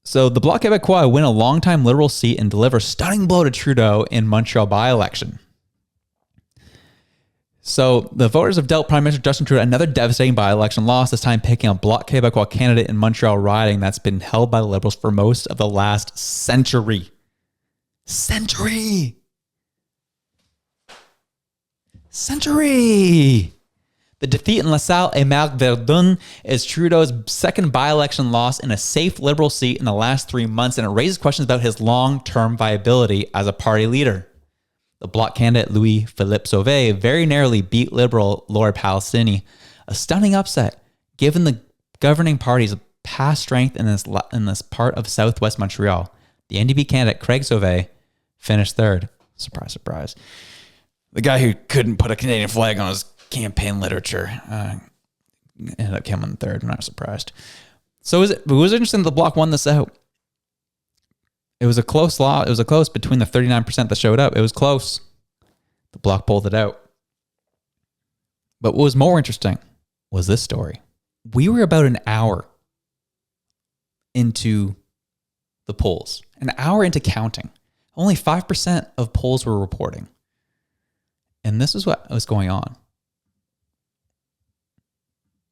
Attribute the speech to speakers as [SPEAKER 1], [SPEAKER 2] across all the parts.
[SPEAKER 1] So the Bloc Québécois win a longtime Liberal seat and deliver stunning blow to Trudeau in Montreal by-election. So the voters have dealt Prime Minister Justin Trudeau another devastating by-election loss, this time picking a Bloc Québécois candidate in Montreal riding that's been held by the Liberals for most of the last century. Century! The defeat in LaSalle et Marc-Verdun is Trudeau's second by-election loss in a safe Liberal seat in the last 3 months, and it raises questions about his long-term viability as a party leader. The Bloc candidate Louis-Philippe Sauvé very narrowly beat Liberal Laura Palestini, a stunning upset, given the governing party's past strength in this part of southwest Montreal. The NDP candidate Craig Sauvé finished third. Surprise, surprise. The guy who couldn't put a Canadian flag on his campaign literature ended up coming third. I'm not surprised. So it was interesting that the Bloc won this out. It was a close law. It was a close between the 39% that showed up. It was close. The Bloc pulled it out. But what was more interesting was this story. We were about an hour into the polls, an hour into counting. Only 5% of polls were reporting. And this is what was going on.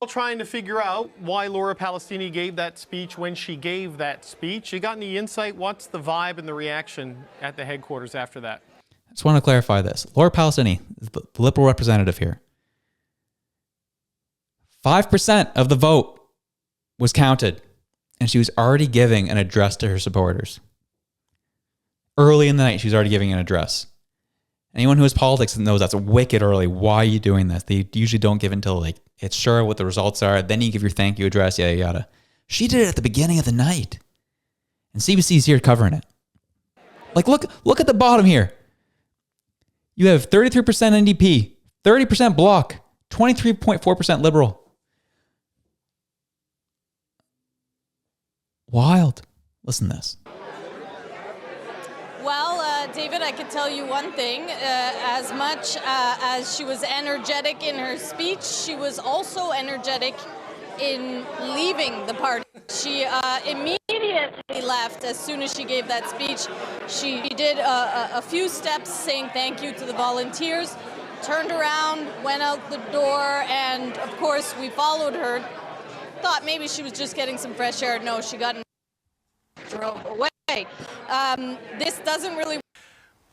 [SPEAKER 2] Trying to figure out why Laura Palestini gave that speech when she gave that speech. You got any insight? What's the vibe and the reaction at the headquarters after that?
[SPEAKER 1] I just want to clarify this. Laura Palestini is the Liberal representative here. 5% of the vote was counted, and she was already giving an address to her supporters. Early in the night, she was already giving an address. Anyone who has politics knows that's wicked early. Why are you doing this? They usually don't give until it's sure what the results are. Then you give your thank you address, yada, yada. She did it at the beginning of the night. And CBC's here covering it. Look at the bottom here. You have 33% NDP, 30% Bloc, 23.4% Liberal. Wild. Listen to this.
[SPEAKER 3] Well, David, I could tell you one thing. As much as she was energetic in her speech, she was also energetic in leaving the party. She immediately left as soon as she gave that speech. She did a few steps saying thank you to the volunteers, turned around, went out the door, and of course we followed her. Thought maybe she was just getting some fresh air. No, she got in and drove away. This doesn't really...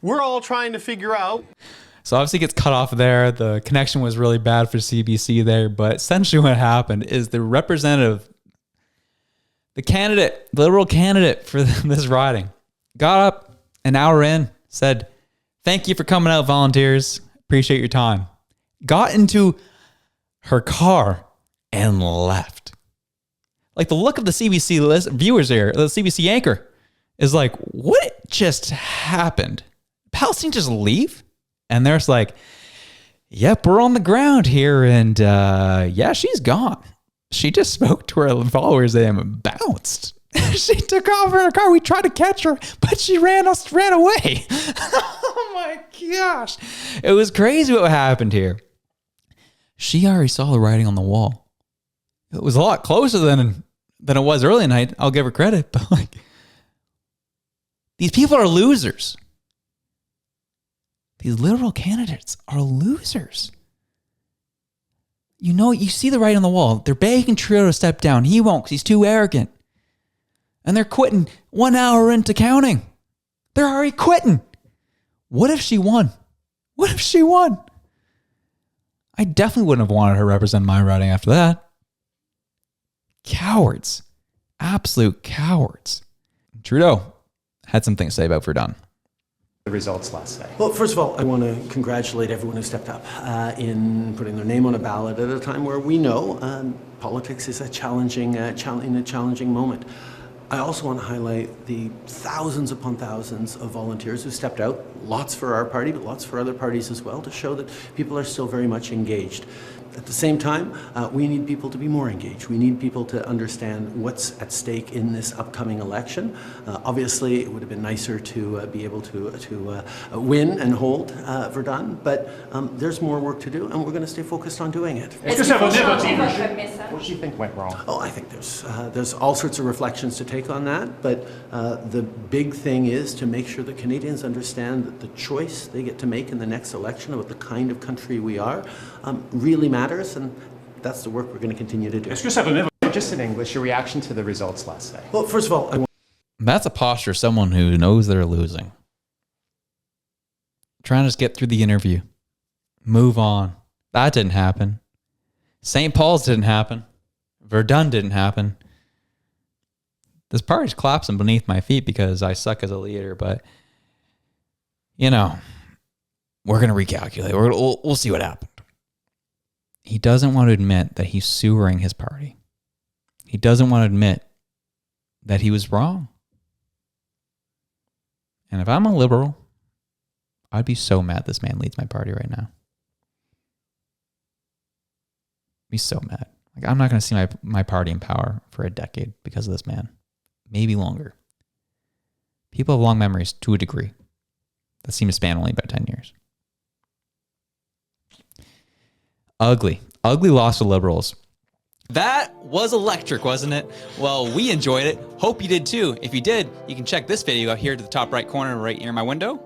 [SPEAKER 2] We're all trying to figure out.
[SPEAKER 1] So obviously it gets cut off there. The connection was really bad for CBC there, but essentially what happened is the representative, the Liberal candidate for this riding, got up an hour in, said, "Thank you for coming out, volunteers. Appreciate your time." Got into her car and left. The look of the CBC viewers here, the CBC anchor, is like, what just happened? Palestine just leave? And they're just like, yep, we're on the ground here. And yeah, she's gone. She just spoke to her followers and bounced. She took off in her car. We tried to catch her, but she ran away. Oh my gosh. It was crazy what happened here. She already saw the writing on the wall. It was a lot closer than it was early night. I'll give her credit, but these people are losers. These Liberal candidates are losers. You see the writing on the wall. They're begging Trudeau to step down. He won't because he's too arrogant. And they're quitting 1 hour into counting. They're already quitting. What if she won? I definitely wouldn't have wanted her to represent my riding after that. Cowards. Absolute cowards. Trudeau had something to say about Verdun.
[SPEAKER 4] The results last night.
[SPEAKER 5] Well, first of all, I want to congratulate everyone who stepped up in putting their name on a ballot at a time where we know politics is a challenging moment. I also want to highlight the thousands upon thousands of volunteers who stepped out, lots for our party, but lots for other parties as well, to show that people are still very much engaged. At the same time, we need people to be more engaged. We need people to understand what's at stake in this upcoming election. Obviously, it would have been nicer to be able to win and hold Verdun, but there's more work to do, and we're going to stay focused on doing it.
[SPEAKER 4] What do you think went wrong?
[SPEAKER 5] Oh, I think there's all sorts of reflections to take on that, but the big thing is to make sure that Canadians understand that the choice they get to make in the next election about the kind of country we are really matters, and that's the work we're going to continue to do.
[SPEAKER 4] Just in English, your reaction to the results last night.
[SPEAKER 5] Well, first of all,
[SPEAKER 1] That's a posture of someone who knows they're losing. Trying to just get through the interview. Move on. That didn't happen. St. Paul's didn't happen. Verdun didn't happen. This party's collapsing beneath my feet because I suck as a leader, but, you know, we're going to recalculate. We'll see what happened. He doesn't want to admit that he's sewering his party. He doesn't want to admit that he was wrong. And if I'm a liberal, I'd be so mad this man leads my party right now. Be so mad. Like, I'm not going to see my party in power for a decade because of this man. Maybe longer. People have long memories to a degree that seem to span only about 10 years. Ugly loss for Liberals. That was electric, wasn't it? Well, we enjoyed it. Hope you did too. If you did, you can check this video out here to the top right corner right near my window.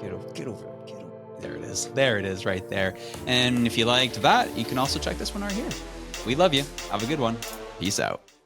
[SPEAKER 1] Get over. There it is right there. And if you liked that, you can also check this one right here. We love you. Have a good one. Peace out.